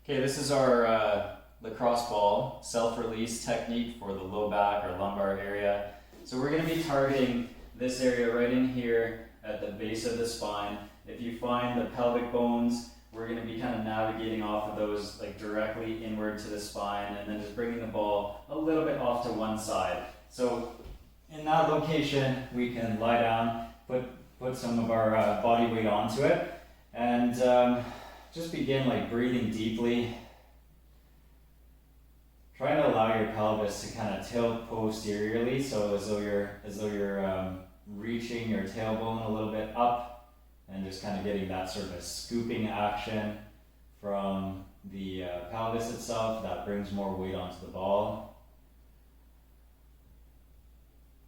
Okay, this is our lacrosse ball self-release technique for the low back or lumbar area. So we're going to be targeting this area right in here at the base of the spine. If you find the pelvic bones, we're going to be kind of navigating off of those like directly inward to the spine and then just bringing the ball a little bit off to one side. So in that location, we can lie down, put some of our body weight onto it, and just begin like breathing deeply. Trying to allow your pelvis to kind of tilt posteriorly, so as though you're reaching your tailbone a little bit up, and just kind of getting that sort of a scooping action from the pelvis itself. That brings more weight onto the ball.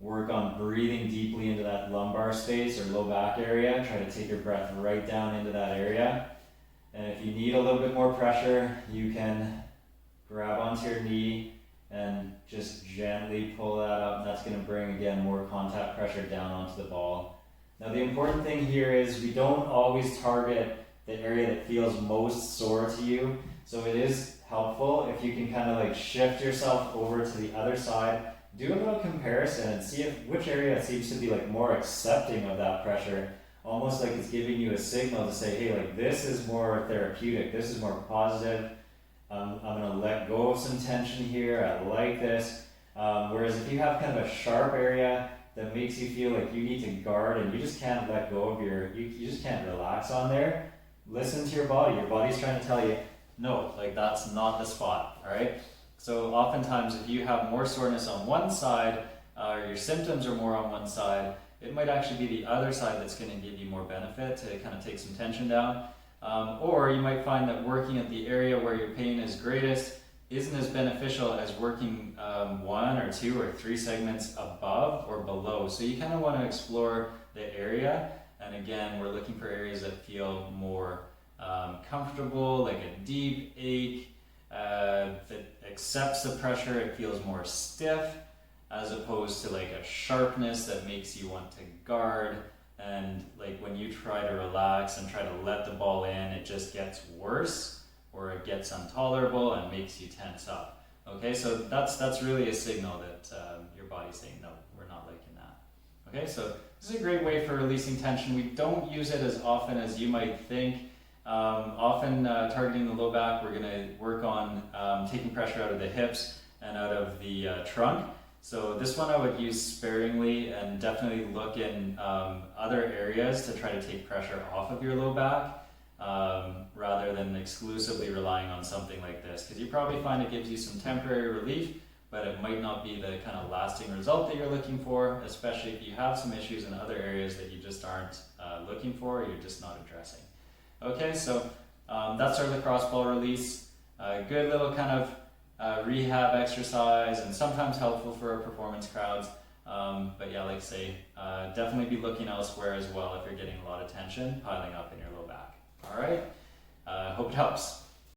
Work on breathing deeply into that lumbar space or low back area. Try to take your breath right down into that area. And if you need a little bit more pressure, you can grab onto your knee and just gently pull that up. That's going to bring, again, more contact pressure down onto the ball. Now the important thing here is we don't always target the area that feels most sore to you. So it is helpful if you can kind of like shift yourself over to the other side. Do a little comparison and see which area seems to be like more accepting of that pressure. Almost like it's giving you a signal to say, hey, like this is more therapeutic, this is more positive. I'm going to let go of some tension here. I like this. Whereas if you have kind of a sharp area that makes you feel like you need to guard and you just can't let go of you just can't relax on there, listen to your body. Your body's trying to tell you, no, like that's not the spot, all right? So oftentimes if you have more soreness on one side, or your symptoms are more on one side, it might actually be the other side that's going to give you more benefit to kind of take some tension down. Or you might find that working at the area where your pain is greatest isn't as beneficial as working one or two or three segments above or below. So you kind of want to explore the area. And again, we're looking for areas that feel more comfortable, like a deep ache that accepts the pressure. It feels more stiff, as opposed to like a sharpness that makes you want to guard. And like when you try to relax and try to let the ball in, it just gets worse, or it gets intolerable and makes you tense up. Okay, so that's really a signal that your body's saying, no, we're not liking that. Okay, so this is a great way for releasing tension. We don't use it as often as you might think. Often targeting the low back, we're going to work on taking pressure out of the hips and out of the trunk. So this one I would use sparingly, and definitely look in other areas to try to take pressure off of your low back rather than exclusively relying on something like this, because you probably find it gives you some temporary relief, but it might not be the kind of lasting result that you're looking for, especially if you have some issues in other areas that you just aren't looking for, or you're just not addressing. Okay, so that's our lacrosse ball release. Good little kind of rehab exercise, and sometimes helpful for our performance crowds. But yeah, like I say, definitely be looking elsewhere as well if you're getting a lot of tension piling up in your low back. All right, hope it helps.